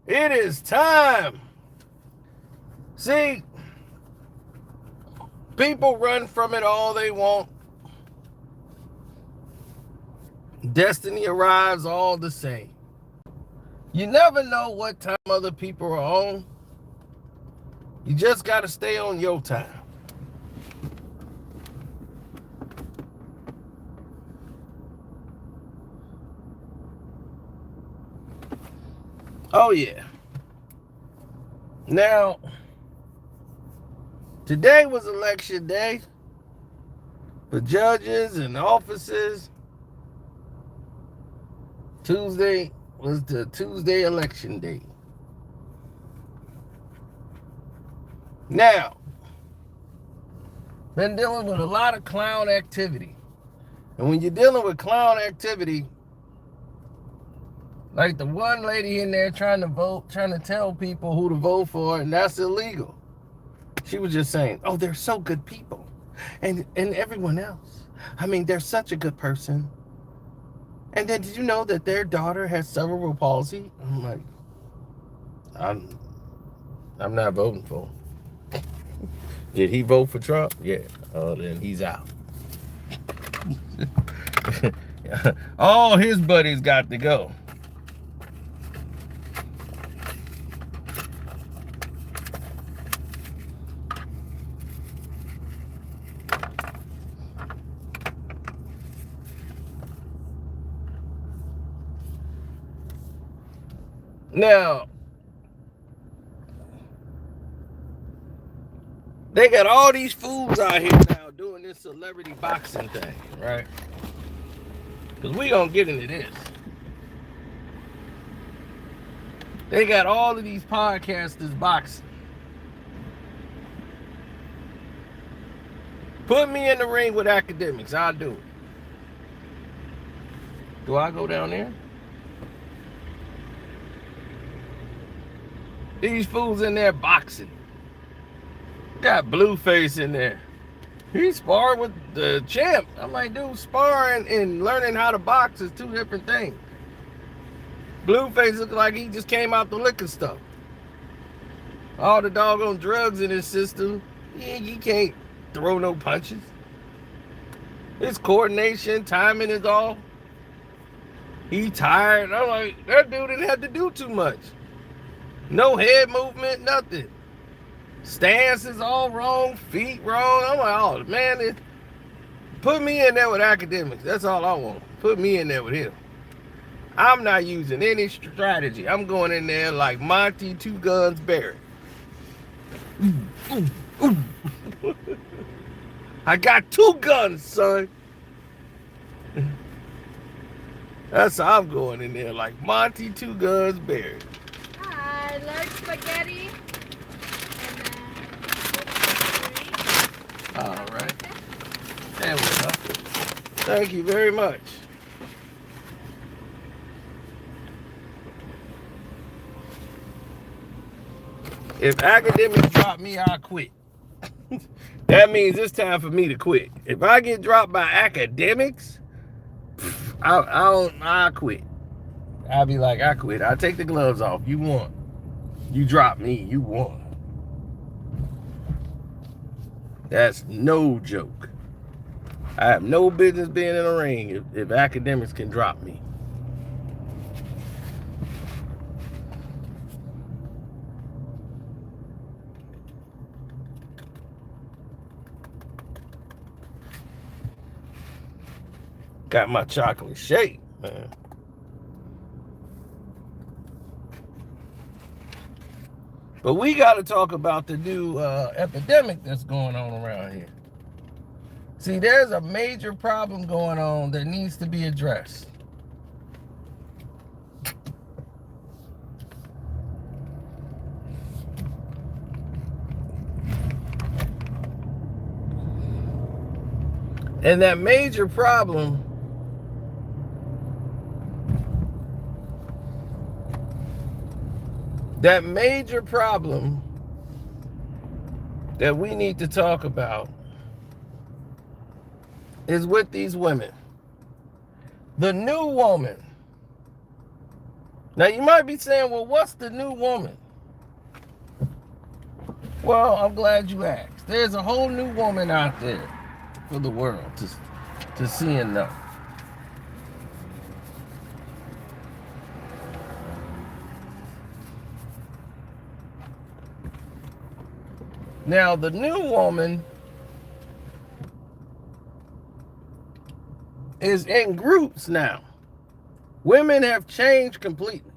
It is time. See, people run from it all they want. Destiny arrives all the same. You never know what time other people are on. You just got to stay on your time. Oh, yeah. Now, today was election day for judges and officers. Tuesday was the Tuesday election day. Now, been dealing with a lot of clown activity. And when you're dealing with clown activity, like the one lady in there trying to tell people who to vote for, and that's illegal. She was just saying, oh, they're so good people. And everyone else. I mean, they're such a good person. And then did you know that their daughter has cerebral palsy? I'm like, I'm not voting for him. Did he vote for Trump? Yeah. Oh, then he's out. All his buddies got to go. Now, they got all these fools out here now doing this celebrity boxing thing, right? Because we gonna get into this. They got all of these podcasters boxing. Put me in the ring with academics, I'll do it. Do I go down there? These fools in there boxing. Got Blueface in there. He sparred with the champ. I'm like, dude, sparring and learning how to box is two different things. Blueface looks like he just came out the liquor store. All the doggone drugs in his system. He can't throw no punches. His coordination, timing is off. He tired. I'm like, that dude didn't have to do too much. No head movement, nothing. Stance is all wrong, feet wrong. I'm like, oh man, put me in there with academics. That's all I want. Put me in there with him. I'm not using any strategy. I'm going in there like Monty Two Guns Barrett. I got two guns, son. That's how I'm going in there, like Monty Two Guns Barrett. Hi, large spaghetti. All right. There we go. Thank you very much. If academics drop me, I'll quit. That means it's time for me to quit. If I get dropped by academics, I'll quit. I'll be like, I quit. I'll take the gloves off. You won. You dropped me. You won. That's no joke. I have no business being in a ring if academics can drop me. Got my chocolate shake, man. But we got to talk about the new epidemic that's going on around here. See, there's a major problem going on that needs to be addressed. And that major problem that we need to talk about is with these women. The new woman Now you might be saying, well, what's the new woman? Well, I'm glad you asked. There's a whole new woman out there for the world to see and know. Now, the new woman is in groups now. Women have changed completely.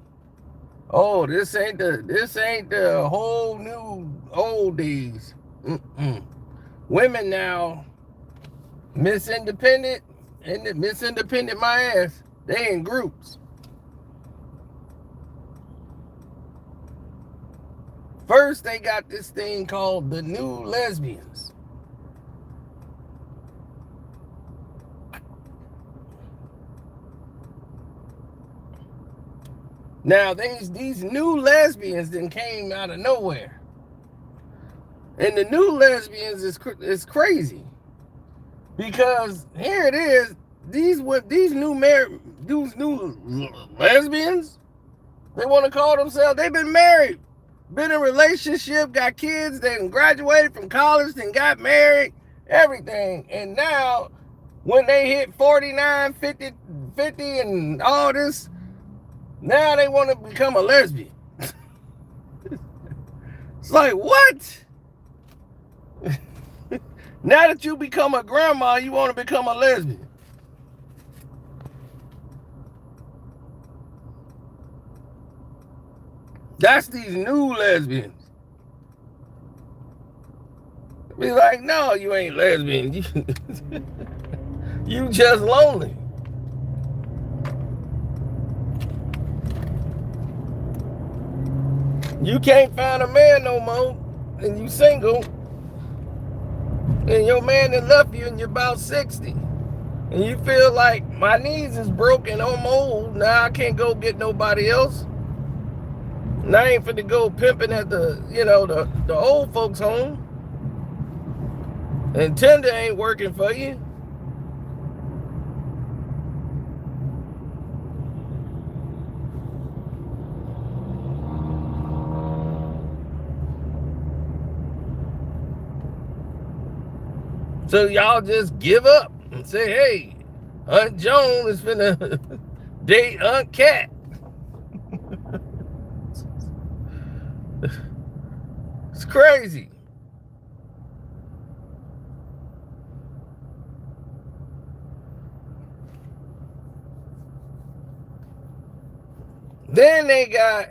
Oh, this ain't the whole new old days. Women now, Miss Independent my ass. They in groups. First, they got this thing called the new lesbians. Now, these new lesbians then came out of nowhere. And the new lesbians is crazy. Because here it is, these new lesbians, they want to call themselves, they've been married, been in a relationship, got kids, then graduated from college, then got married, everything. And now, when they hit 49, 50 and all this, now they want to become a lesbian. It's like, what? Now that you become a grandma, you want to become a lesbian. That's these new lesbians. Be like, no, you ain't lesbian. You just lonely. You can't find a man no more, and you single, and your man that left you and you're about 60. And you feel like my knees is broken, I'm old, now I can't go get nobody else. And I ain't finna go pimping at the old folks home. And Tinder ain't working for you. So y'all just give up and say, hey, Aunt Joan is finna date Aunt Cat. It's crazy. Then they got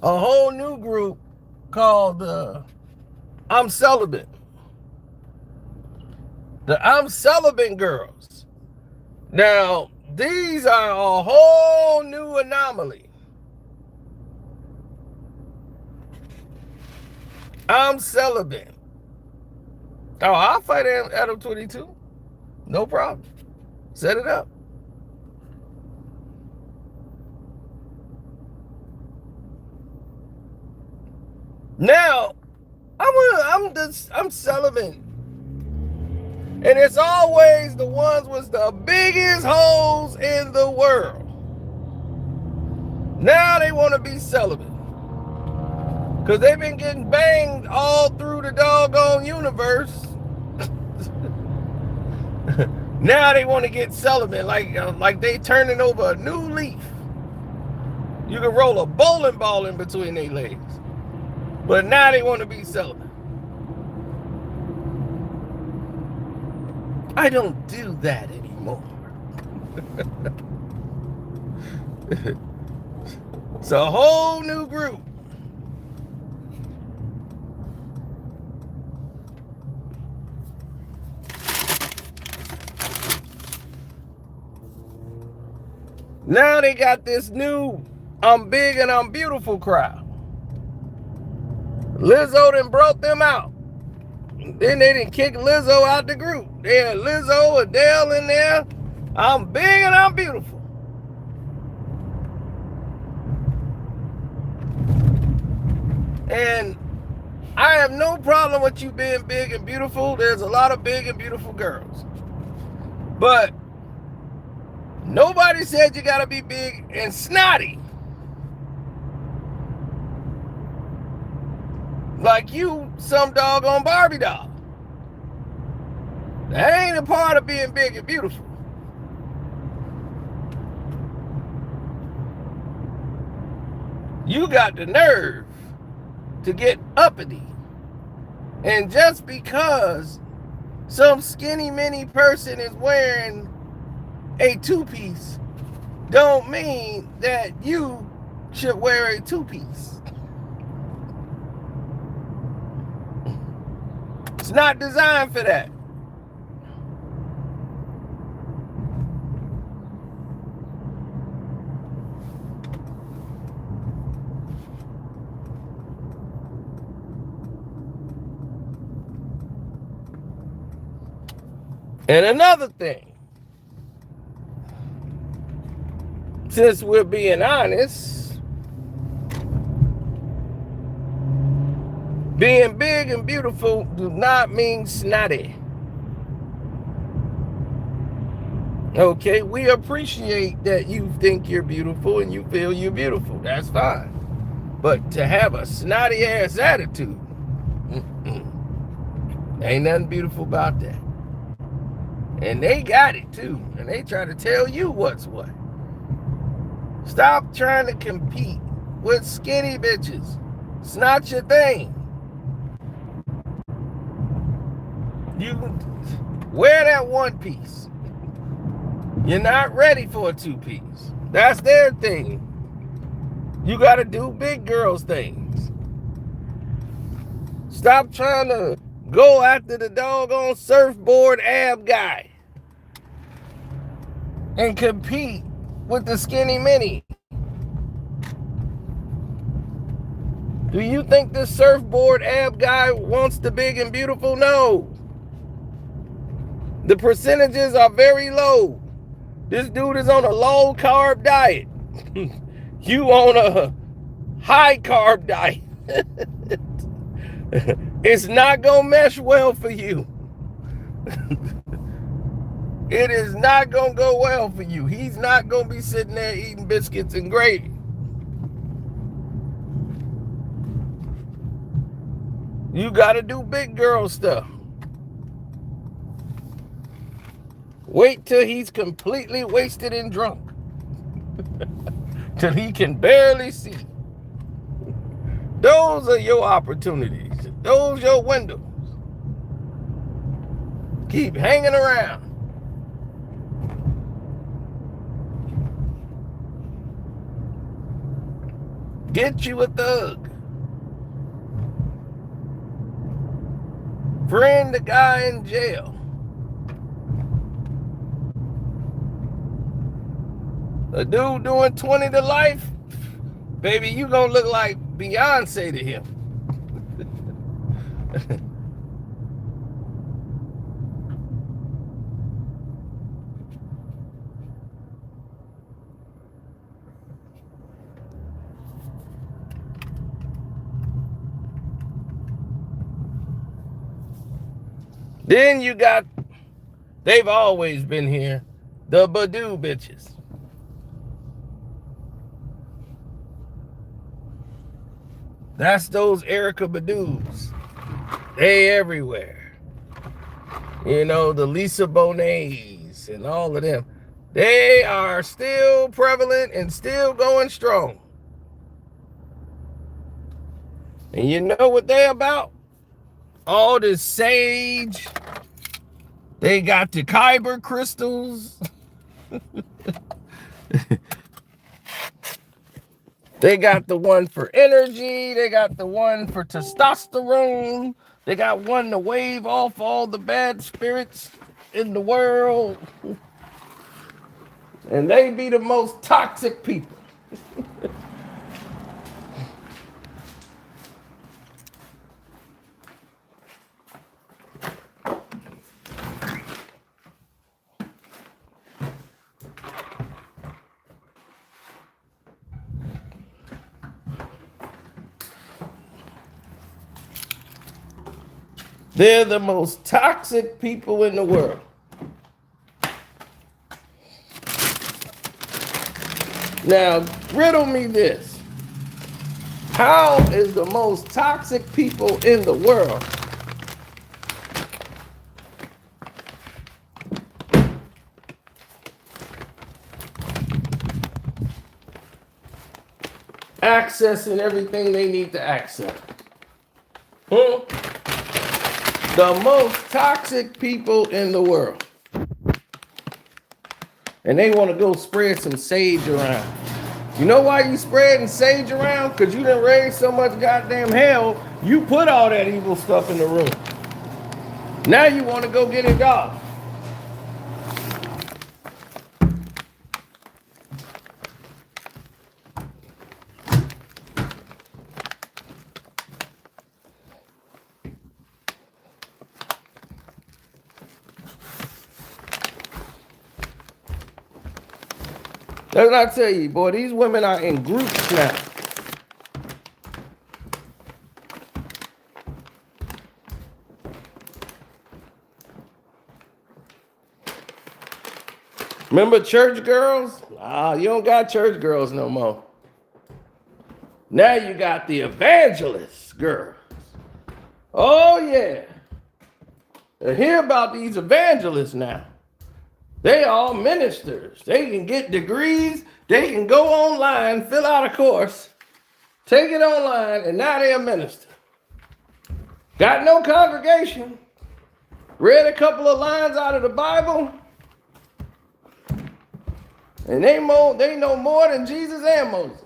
a whole new group called I'm Celibate. The I'm Celibate girls. Now, these are a whole new anomaly. I'm celibate. Oh, I'll fight Adam 22. No problem. Set it up. Now, I'm celibate. And it's always the ones with the biggest holes in the world. Now they want to be celibate. Because they've been getting banged all through the doggone universe. Now they want to get celibate, like they turning over a new leaf. You can roll a bowling ball in between their legs. But now they want to be celibate. I don't do that anymore. It's a whole new group. Now they got this new I'm big and I'm beautiful crowd. Lizzo done brought them out. Then they didn't kick Lizzo out the group. They had Lizzo, Adele in there. I'm big and I'm beautiful. And I have no problem with you being big and beautiful. There's a lot of big and beautiful girls. But Nobody said you gotta be big and snotty. Like you, some doggone Barbie doll. That ain't a part of being big and beautiful. You got the nerve to get uppity. And just because some skinny mini person is wearing a two-piece don't mean that you should wear a two-piece. It's not designed for that. And another thing, since we're being honest, being big and beautiful do not mean snotty. Okay, we appreciate that you think you're beautiful and you feel you're beautiful. That's fine. But to have a snotty ass attitude, ain't nothing beautiful about that. And they got it too. And they try to tell you what's what. Stop trying to compete with skinny bitches. It's not your thing. You wear that one piece. You're not ready for a two piece. That's their thing. You got to do big girls things. Stop trying to go after the doggone surfboard ab guy and compete with the skinny mini. Do you think the surfboard ab guy wants the big and beautiful? No. The percentages are very low. This dude is on a low carb diet. You on a high carb diet. It's not gonna mesh well for you. It is not gonna go well for you. He's not gonna be sitting there eating biscuits and gravy. You gotta do big girl stuff. Wait till he's completely wasted and drunk. Till he can barely see. Those are your opportunities. Those your windows. Keep hanging around. Get you a thug. Friend the guy in jail. A dude doing 20 to life, baby, you gonna look like Beyonce to him. Then you got, they've always been here, the Badoo bitches. That's those Erica Badoos. They everywhere. You know, the Lisa Bonets and all of them. They are still prevalent and still going strong. And you know what they about? All this sage. They got the Kyber crystals. They got the one for energy. They got the one for testosterone. They got one to wave off all the bad spirits in the world. And they be the most toxic people. They're the most toxic people in the world. Now, riddle me this. How is the most toxic people in the world accessing everything they need to access? The most toxic people in the world. And they want to go spread some sage around. You know why you spreading sage around? Because you done raised so much goddamn hell, you put all that evil stuff in the room. Now you want to go get it off. That's what I tell you, boy, these women are in groups now. Remember church girls? You don't got church girls no more. Now you got the evangelist girls. Oh, yeah. And hear about these evangelists now. They all ministers. They can get degrees. They can go online, fill out a course, take it online, and now they're a minister. Got no congregation. Read a couple of lines out of the Bible. And they know more than Jesus and Moses.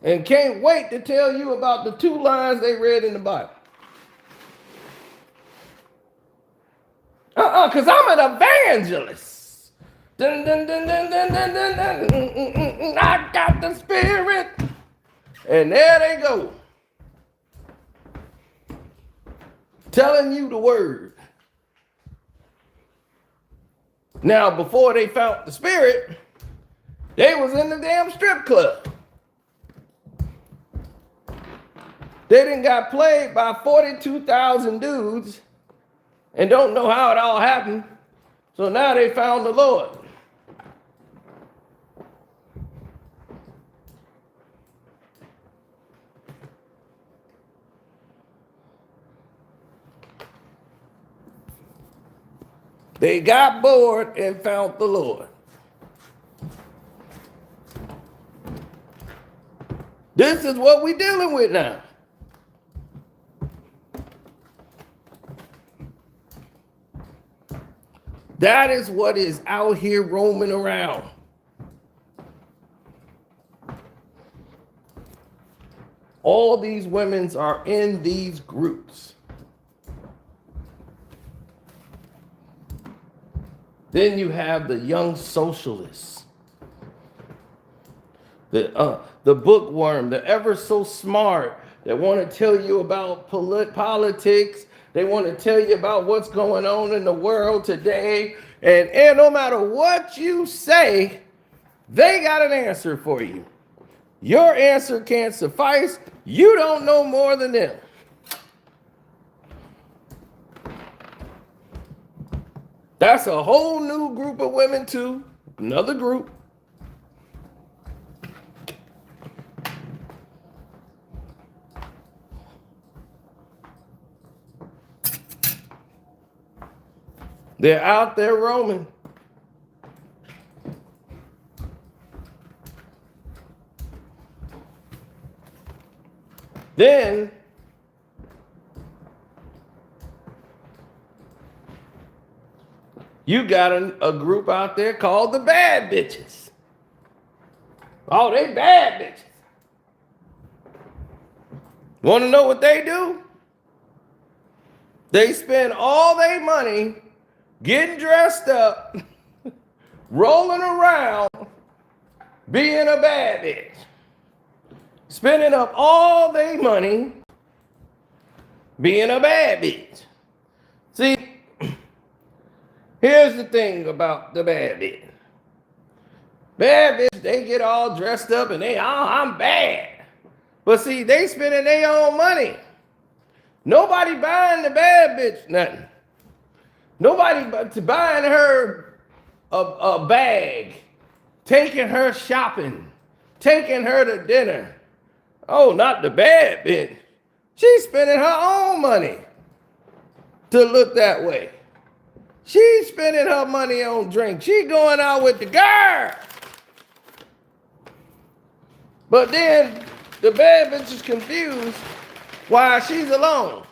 And can't wait to tell you about the 2 lines they read in the Bible. Because I'm an evangelist. Dun, dun, dun, dun, dun, dun, dun, dun. I got the Spirit. And there they go. Telling you the word. Now, before they found the Spirit, they was in the damn strip club. They done got played by 42,000 dudes and don't know how it all happened. So now they found the Lord. They got bored and found the Lord. This is what we're dealing with now. That is what is out here roaming around. All these women are in these groups. Then you have the young socialists, the bookworm, the ever so smart that want to tell you about politics. They want to tell you about what's going on in the world today. And no matter what you say, they got an answer for you. Your answer can't suffice. You don't know more than them. That's a whole new group of women too. Another group. They're out there roaming. Then you got a group out there called the bad bitches. Oh, they bad bitches. Want to know what they do? They spend all their money getting dressed up, rolling around, being a bad bitch. Spending up all their money being a bad bitch. See, here's the thing about the bad bitch. Bad bitch, they get all dressed up and I'm bad. But see, they spending their own money. Nobody buying the bad bitch nothing. Nobody buying her a bag, taking her shopping, taking her to dinner. Oh, not the bad bit. She's spending her own money to look that way. She's spending her money on drinks. She going out with the girl. But then the bad bitch is confused why she's alone.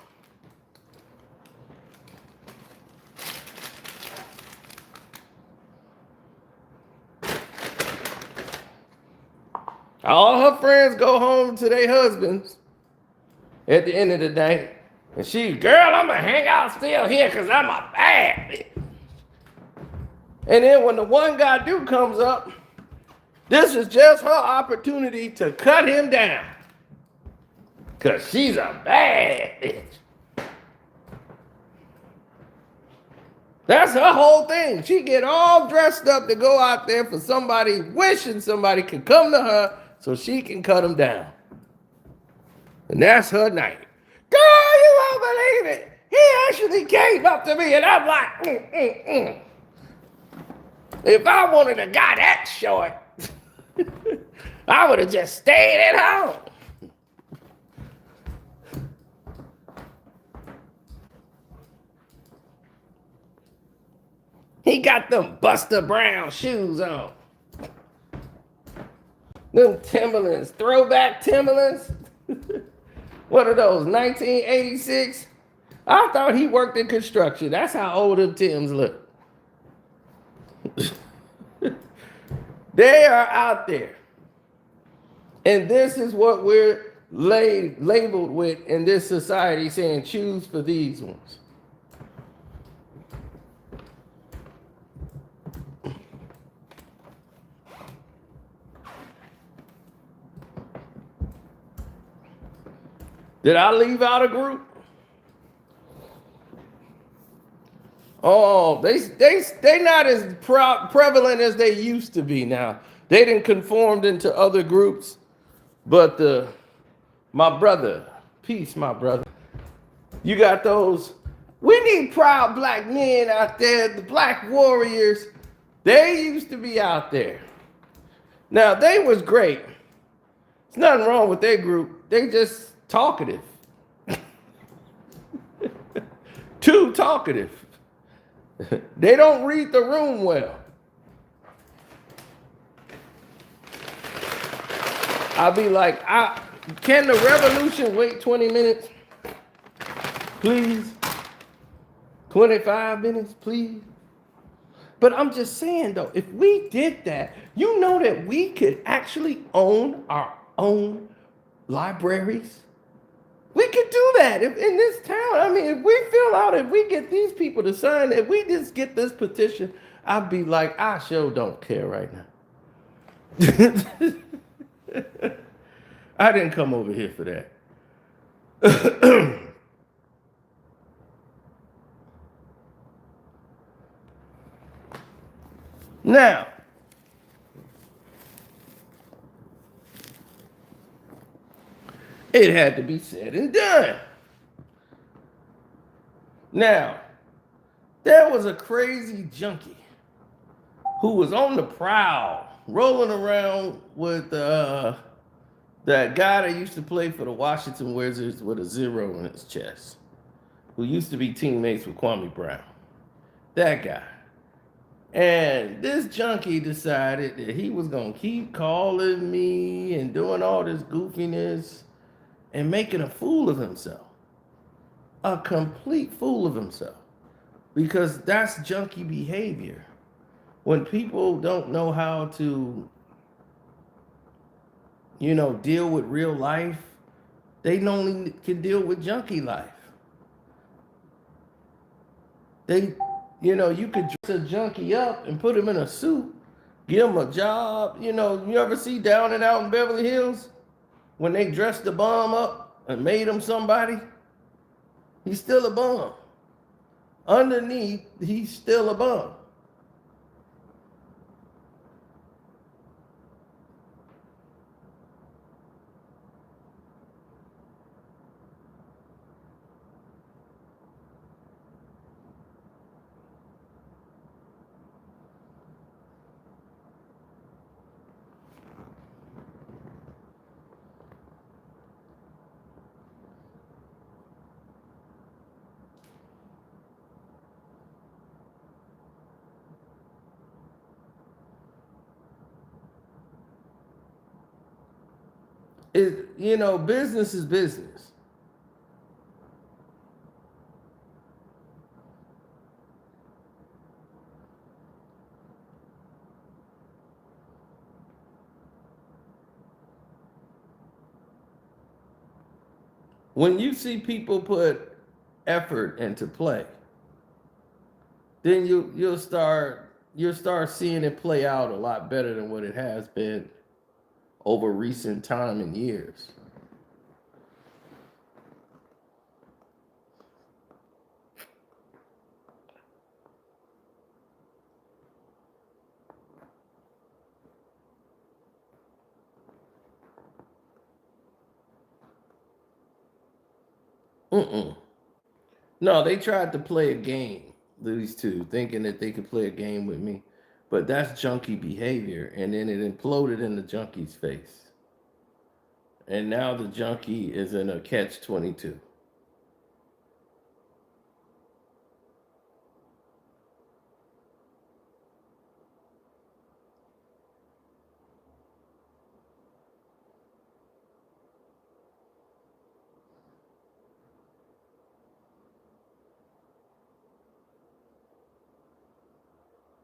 All her friends go home to their husbands at the end of the day. And she, girl, I'm going to hang out still here because I'm a bad bitch. And then when the one guy do comes up, this is just her opportunity to cut him down. Because she's a bad bitch. That's her whole thing. She get all dressed up to go out there for somebody, wishing somebody could come to her so she can cut him down. And that's her night. Girl, you won't believe it. He actually came up to me and I'm like, If I wanted a guy that short, I would have just stayed at home. He got them Buster Brown shoes on. Them Timberlands, throwback Timberlands. What are those, 1986? I thought he worked in construction. That's how old them Tims look. They are out there. And this is what we're labeled with in this society, saying choose for these ones. Did I leave out a group? Oh, they not as prevalent as they used to be now. They didn't conform into other groups, but my brother, peace, my brother. You got those. We need proud black men out there, the black warriors. They used to be out there. Now they was great. There's nothing wrong with their group. They just talkative. Too talkative. They don't read the room well. I'll be like, can the revolution wait 20 minutes? Please? 25 minutes, please? But I'm just saying though, if we did that, you know that we could actually own our own libraries. We could do that in this town. I mean, if we fill out, if we get these people to sign, if we just get this petition, I'd be like, I sure don't care right now. I didn't come over here for that. Now, it had to be said and done. Now, there was a crazy junkie who was on the prowl, rolling around with that guy that used to play for the Washington Wizards with a 0 in his chest, who used to be teammates with Kwame Brown. That guy. And this junkie decided that he was going to keep calling me and doing all this goofiness and making a fool of himself. A complete fool of himself. Because that's junkie behavior. When people don't know how to, deal with real life, they only can deal with junkie life. You could dress a junkie up and put him in a suit, give him a job. You ever see Down and Out in Beverly Hills? When they dressed the bum up and made him somebody? He's still a bum. Underneath, he's still a bum. business is business. When you see people put effort into play, then you'll start seeing it play out a lot better than what it has been over recent time and years. Mm-mm. No, they tried to play a game, these two, thinking that they could play a game with me. But that's junkie behavior. And then it imploded in the junkie's face. And now the junkie is in a catch 22.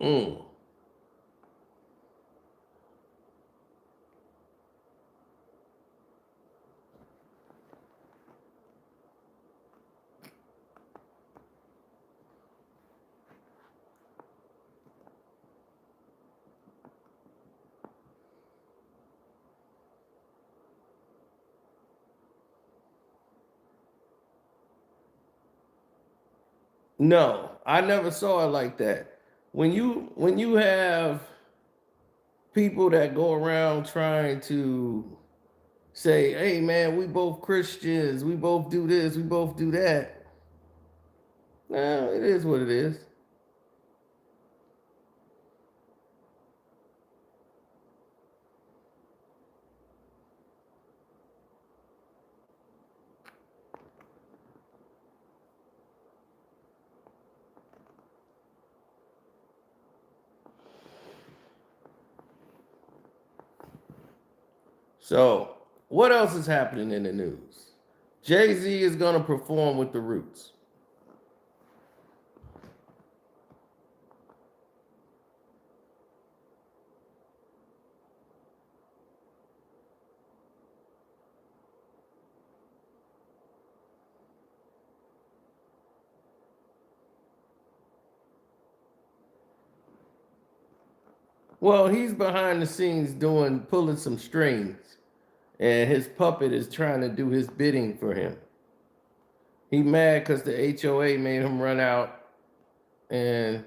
Mm. No, I never saw it like that. When you have people that go around trying to say, "Hey man, we both Christians, we both do this, we both do that." No, it is what it is. So, what else is happening in the news? Jay-Z is going to perform with the Roots. Well, he's behind the scenes pulling some strings, and his puppet is trying to do his bidding for him. He mad because the HOA made him run out, and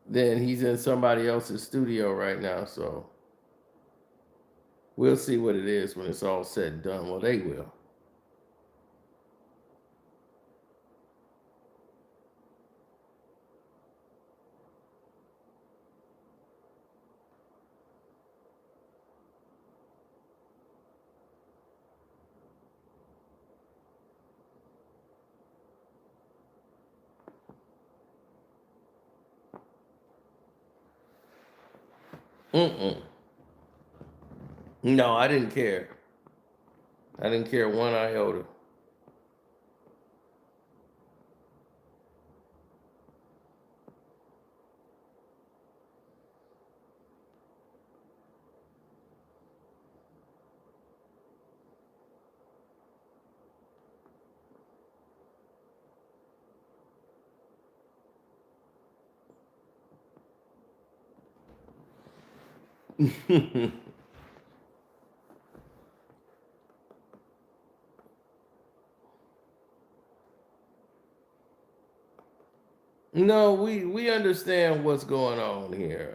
then he's in somebody else's studio right now. So we'll see what it is when it's all said and done. Well, they will. Mm-mm. No, I didn't care. I didn't care one iota. No, we understand what's going on here.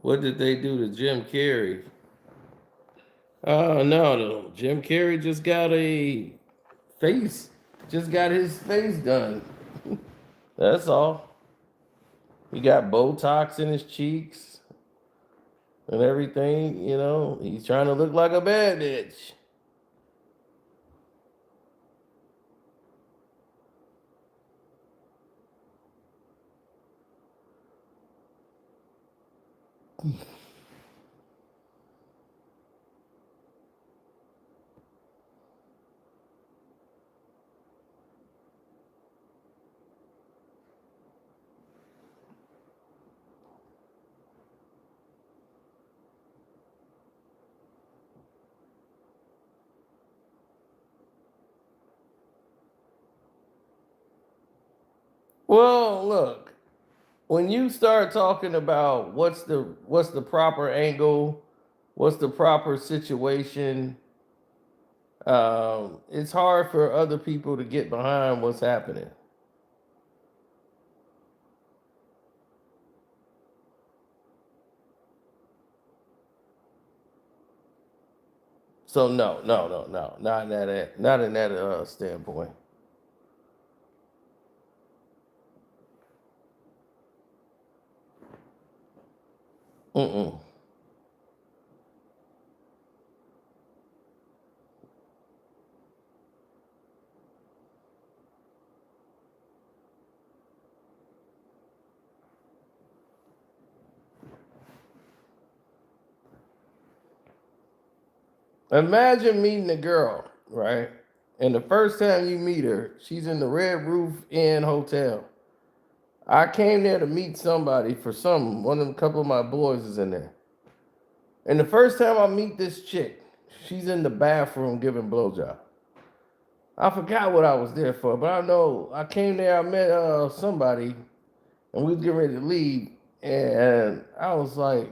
What did they do to Jim Carrey? No. Jim Carrey face, just got his face done. That's all. He got Botox in his cheeks. and everything. He's trying to look like a bad bitch. Well, look, when you start talking about what's the proper angle, what's the proper situation, it's hard for other people to get behind what's happening. So no, no, no, no, not in that standpoint. Mm-mm. Imagine meeting a girl, right? And the first time you meet her, she's in the Red Roof Inn Hotel. I came there to meet somebody for something. One of a couple of my boys is in there. And the first time I meet this chick, she's in the bathroom giving blowjob. I forgot what I was there for, but I know I came there. I met somebody, and we was getting ready to leave, and I was like,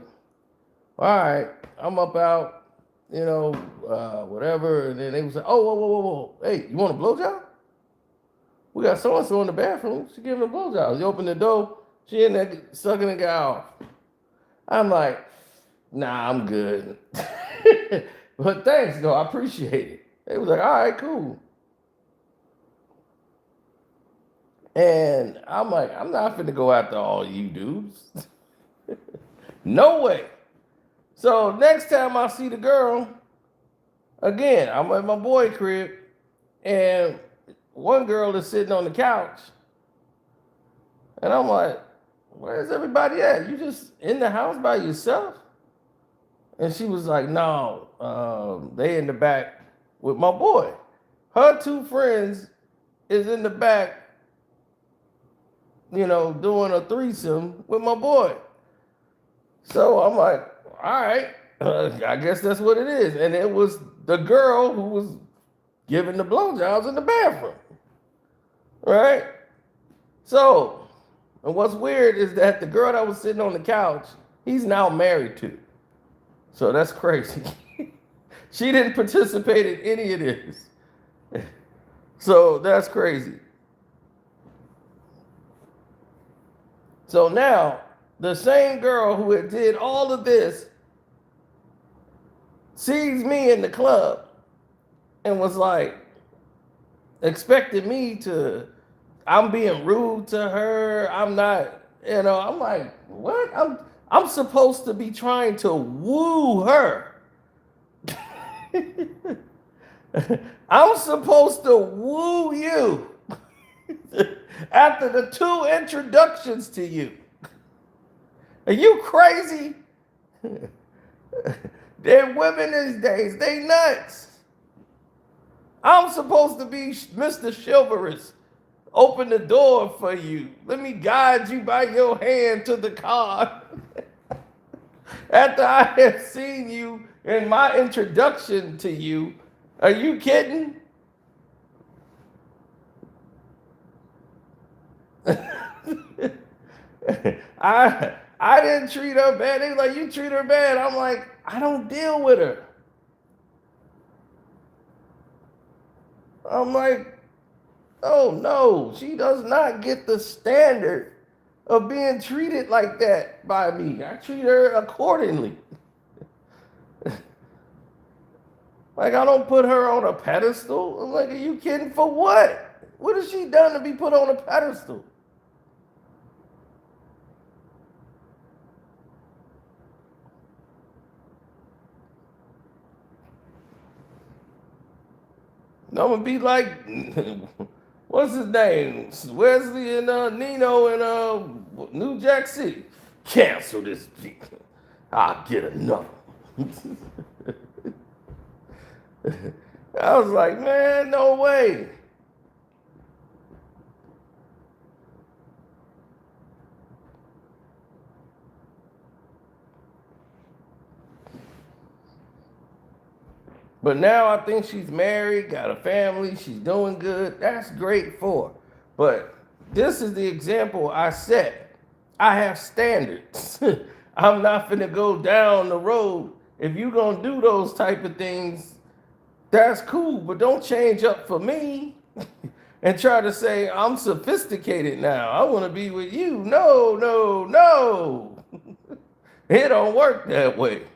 "All right, I'm up out, whatever." And then they was like, "Oh, whoa, whoa, whoa, whoa, hey, you want a blowjob? We got so and so in the bathroom. She giving a blowjob." You open the door, she in there sucking the guy off. I'm like, "Nah, I'm good." But thanks, though. I appreciate it. They was like, "All right, cool." And I'm like, I'm not finna go after all you dudes. No way. So next time I see the girl, again, I'm at my boy crib, and one girl is sitting on the couch, and I'm like, where's everybody at? You just in the house by yourself? And she was like, no, they in the back with my boy. Her two friends is in the back, doing a threesome with my boy. So I'm like, all right, I guess that's what it is. And it was the girl who was giving the blowjobs in the bathroom, right? So, and what's weird is that the girl that was sitting on the couch, he's now married to. So that's crazy. She didn't participate in any of this. So that's crazy. So now, the same girl who had did all of this sees me in the club and was like, expected me to, I'm being rude to her. I'm not, I'm like, what? I'm supposed to be trying to woo her. I'm supposed to woo you after the two introductions to you. Are you crazy? They're women these days. They nuts. I'm supposed to be Mr. Chivalrous. Open the door for you. Let me guide you by your hand to the car. After I have seen you in my introduction to you, are you kidding? I didn't treat her bad. They like, you treat her bad. I'm like, I don't deal with her. I'm like, oh no, she does not get the standard of being treated like that by me. I treat her accordingly. Like, I don't put her on a pedestal. I'm like, are you kidding? For what? What has she done to be put on a pedestal? I'm gonna be like, what's his name? Wesley and Nino in New Jack City. Cancel this. I'll get another. I was like, man, no way. But now I think she's married, got a family, she's doing good. That's great for her. But this is the example I set. I have standards. I'm not finna go down the road. If you gonna do those type of things, that's cool, but don't change up for me and try to say I'm sophisticated now. I want to be with you. No, no, no. It don't work that way.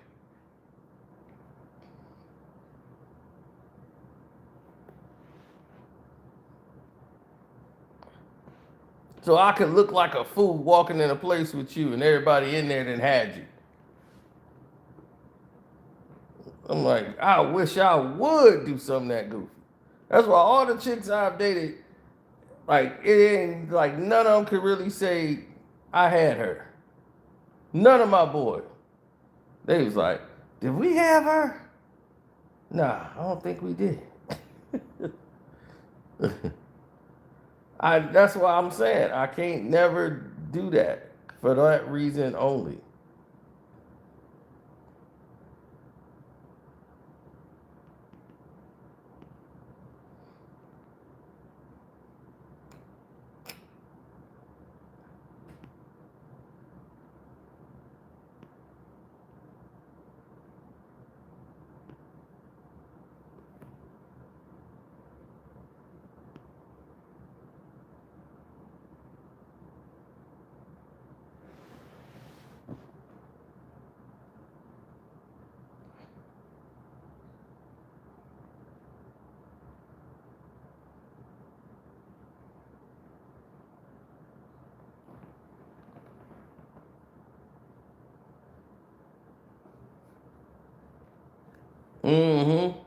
So I could look like a fool walking in a place with you and everybody in there that had you. I'm like, I wish I would do something that goofy. That's why all the chicks I've dated, like, it ain't like none of them could really say I had her. None of my boys. They was like, did we have her? Nah, I don't think we did. That's why I'm saying I can't never do that for that reason only. Mm-hmm.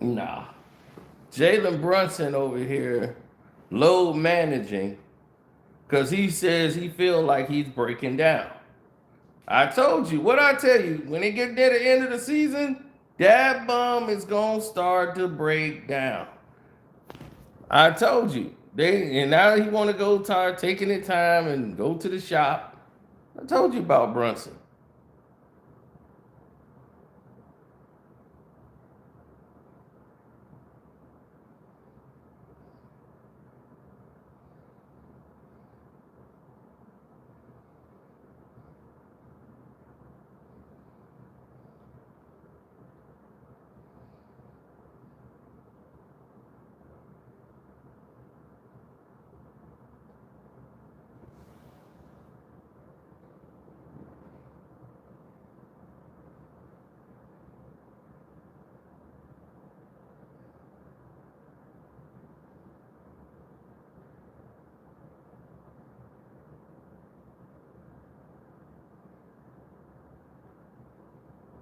Nah. Jalen Brunson over here load managing because he says he feel like he's breaking down. I told you, what I tell you, when they get near the end of the season, that bum is gonna start to break down. I told you. And now he wanna go tired taking the time and go to the shop. I told you about Brunson.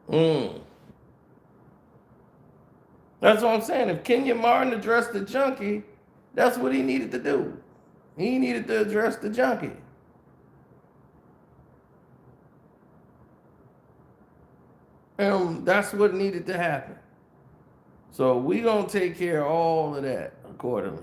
Mm. That's what I'm saying. If Kenya Martin addressed the junkie, that's what he needed to do. He needed to address the junkie. And that's what needed to happen. So we gonna take care of all of that accordingly.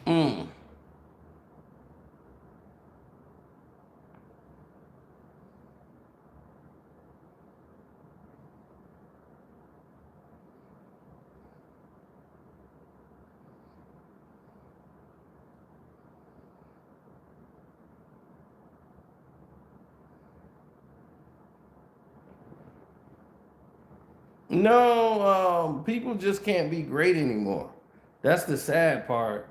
Mm. No, people just can't be great anymore. That's the sad part.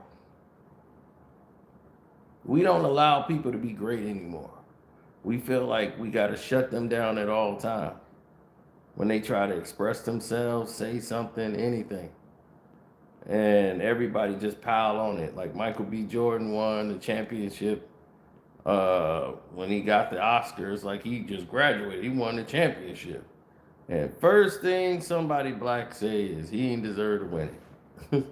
We don't allow people to be great anymore. We feel like we got to shut them down at all time when they try to express themselves, say something, anything. And everybody just pile on it. Like Michael B. Jordan won the championship when he got the Oscars. Like he just graduated, he won the championship. And first thing somebody black say is he ain't deserve to win it.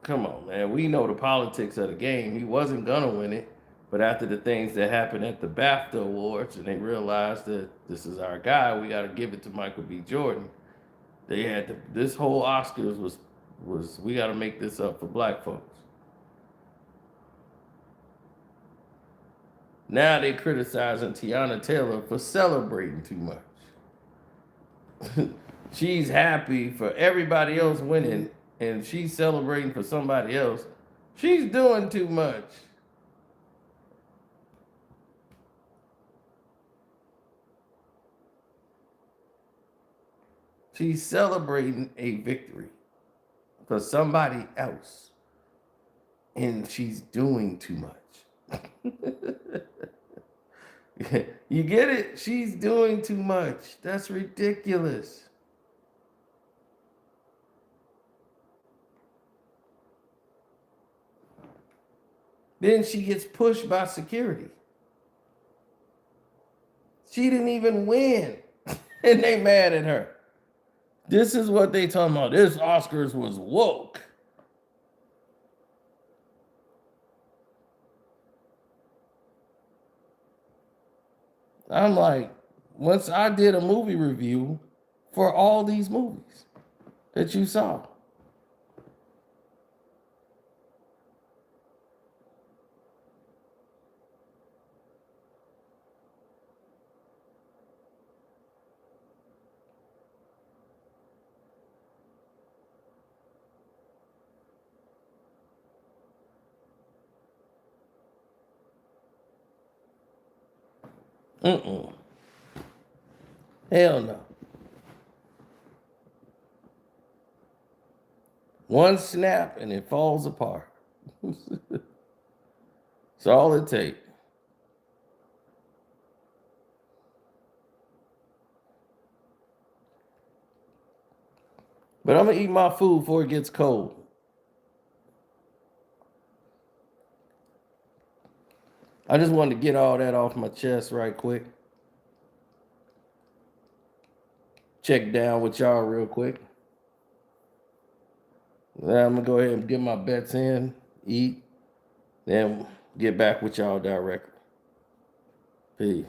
Come on, man. We know the politics of the game. He wasn't gonna win it, but after the things that happened at the BAFTA Awards, and they realized that this is our guy, we got to give it to Michael B. Jordan. They had to, this whole Oscars was we got to make this up for black folks. Now they criticizing Tiana Taylor for celebrating too much. She's happy for everybody else winning, and she's celebrating for somebody else. She's doing too much. She's celebrating a victory for somebody else, and she's doing too much. You get it? She's doing too much. That's ridiculous. Then she gets pushed by security. She didn't even win, and they mad at her. This is what they talking about. This Oscars was woke. I'm like, once I did a movie review for all these movies that you saw. Mm-mm. Hell no. One snap and it falls apart. That's all it takes. But I'm gonna eat my food before it gets cold. I just wanted to get all that off my chest right quick. Check down with y'all real quick. Then I'm gonna go ahead and get my bets in, eat, then get back with y'all directly. Peace.